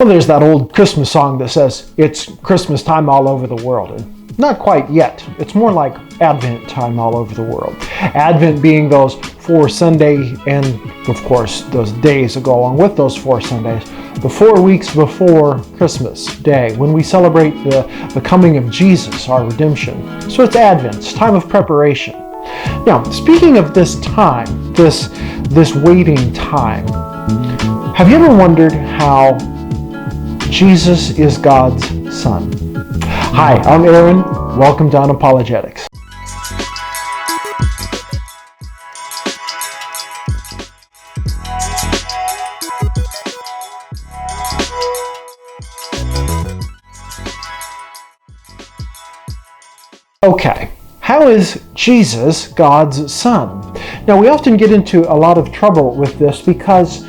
Well, there's that old Christmas song that says, it's Christmas time all over the world. And not quite yet. It's more like Advent time all over the world. Advent being those 4 Sunday and, of course, those days that go along with those 4 Sundays, the 4 weeks before Christmas Day, when we celebrate the coming of Jesus, our redemption. So it's Advent. It's time of preparation. Now, speaking of this time, this waiting time, have you ever wondered how Jesus is God's Son? Hi, I'm Aaron. Welcome to Unapologetics. Okay, how is Jesus God's Son? Now, we often get into a lot of trouble with this because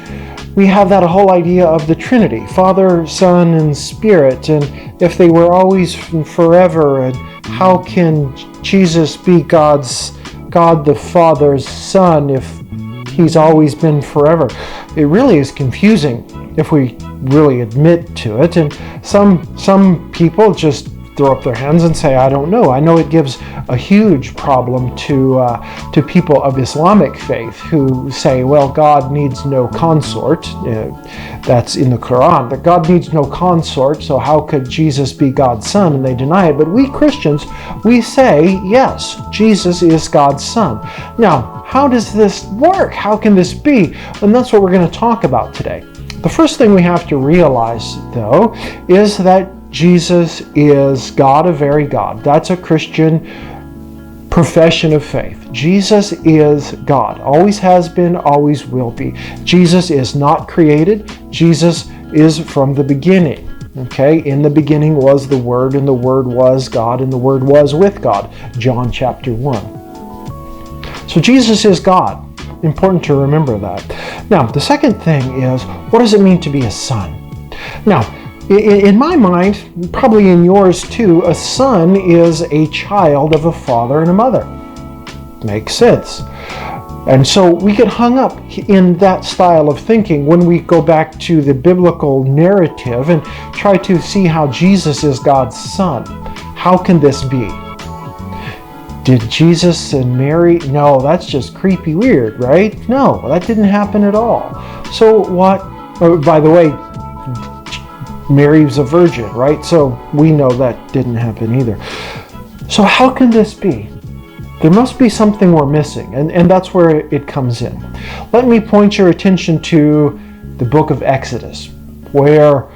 we have that whole idea of the Trinity, Father, Son, and Spirit, and if they were always and forever, and how can Jesus be God the Father's Son if He's always been forever? It really is confusing if we really admit to it, and some people just throw up their hands and say, I don't know. I know it gives a huge problem to people of Islamic faith who say, well, God needs no consort. That's in the Quran, that God needs no consort, so how could Jesus be God's Son? And they deny it. But we Christians, we say, yes, Jesus is God's Son. Now, how does this work? How can this be? And that's what we're going to talk about today. The first thing we have to realize, though, is that Jesus is God, a very God. That's a Christian profession of faith. Jesus is God. Always has been, always will be. Jesus is not created. Jesus is from the beginning. Okay? In the beginning was the Word, and the Word was God, and the Word was with God. John chapter 1. So Jesus is God. Important to remember that. Now, the second thing is, what does it mean to be a son? Now, in my mind, probably in yours too, a son is a child of a father and a mother. Makes sense. And so we get hung up in that style of thinking when we go back to the biblical narrative and try to see how Jesus is God's son. How can this be? Did Jesus and Mary? No, that's just creepy weird, right? No, that didn't happen at all. So what? Oh, by the way, Mary was a virgin, right? So we know that didn't happen either. So how can this be? There must be something we're missing, and that's where it comes in. Let me point your attention to the book of Exodus, where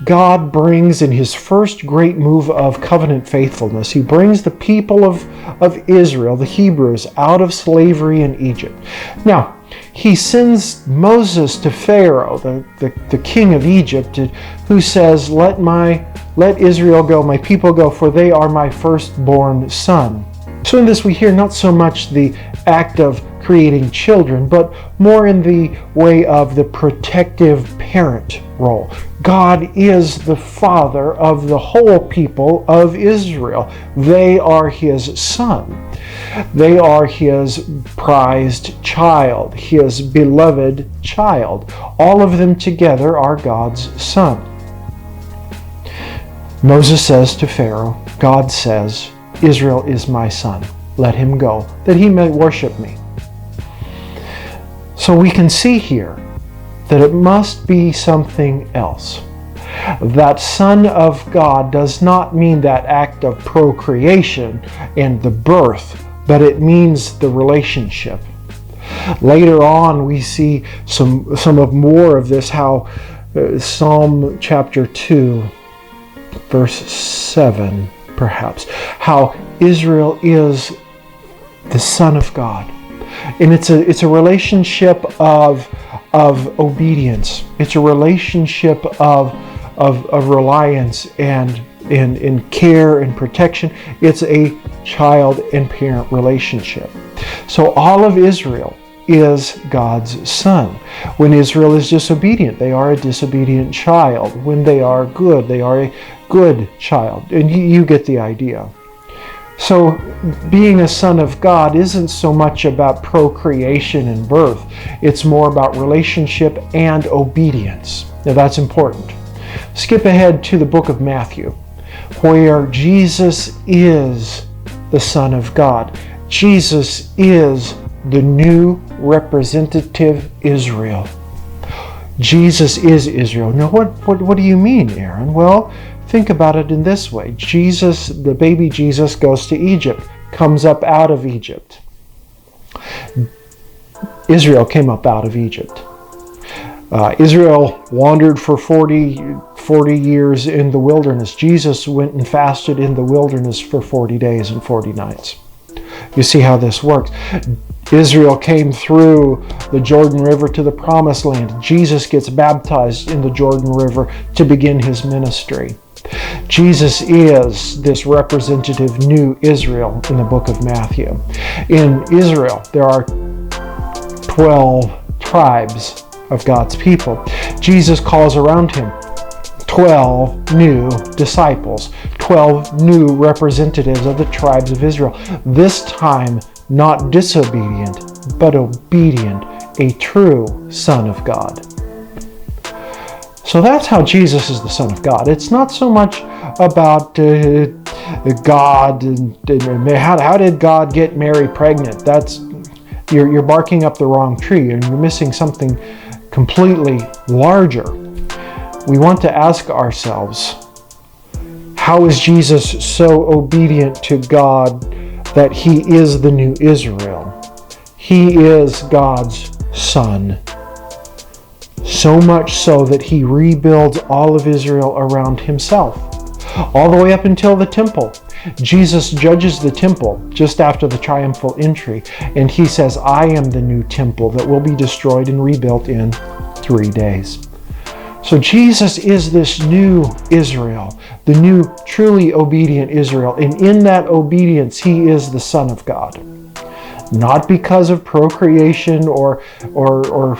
God brings in His first great move of covenant faithfulness, He brings the people of Israel, the Hebrews, out of slavery in Egypt. Now, He sends Moses to Pharaoh, the king of Egypt, who says, let Israel go, my people go, for they are my firstborn son. So in this we hear not so much the act of creating children, but more in the way of the protective parent role. God is the father of the whole people of Israel. They are His son. They are His prized child, His beloved child. All of them together are God's son. Moses says to Pharaoh, God says, Israel is my son. Let him go, that he may worship me. So we can see here that it must be something else. That Son of God does not mean that act of procreation and the birth, but it means the relationship. Later on, we see some of more of this, how Psalm chapter 2, verse 7, perhaps, how Israel is the Son of God. And it's a relationship of obedience. It's a relationship of reliance and in care and protection. It's a child and parent relationship. So all of Israel is God's son. When Israel is disobedient, they are a disobedient child. When they are good, they are a good child. And you get the idea. So being a son of God isn't so much about procreation and birth. It's more about relationship and obedience. Now that's important. Skip ahead to the book of Matthew, where Jesus is the Son of God. Jesus is the new representative Israel. Jesus is Israel. Now what do you mean, Aaron? Well, think about it in this way. Jesus, the baby Jesus, goes to Egypt, comes up out of Egypt. Israel came up out of Egypt. Israel wandered for 40 years in the wilderness. Jesus went and fasted in the wilderness for 40 days and 40 nights. You see how this works. Israel came through the Jordan River to the Promised Land. Jesus gets baptized in the Jordan River to begin his ministry. Jesus is this representative new Israel in the book of Matthew. In Israel, there are 12 tribes of God's people. Jesus calls around him 12 new disciples, 12 new representatives of the tribes of Israel. This time, not disobedient, but obedient, a true Son of God. So that's how Jesus is the Son of God. It's not so much about God and how did God get Mary pregnant. You're barking up the wrong tree, and you're missing something completely larger. We want to ask ourselves, how is Jesus so obedient to God that he is the new Israel? He is God's Son. So much so that he rebuilds all of Israel around himself, all the way up until the temple. Jesus judges the temple just after the triumphal entry, and he says, I am the new temple that will be destroyed and rebuilt in 3 days. So Jesus is this new Israel, the new truly obedient Israel, and in that obedience he is the Son of God. Not because of procreation or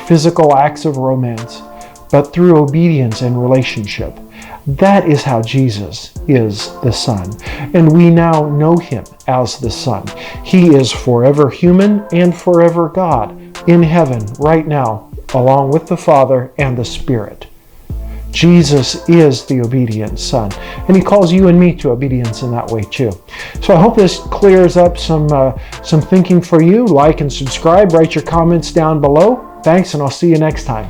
physical acts of romance, but through obedience and relationship. That is how Jesus is the Son. And we now know him as the Son. He is forever human and forever God in heaven right now, along with the Father and the Spirit. Jesus is the obedient Son. And he calls you and me to obedience in that way too. So I hope this clears up some thinking for you. Like and subscribe. Write your comments down below. Thanks, and I'll see you next time.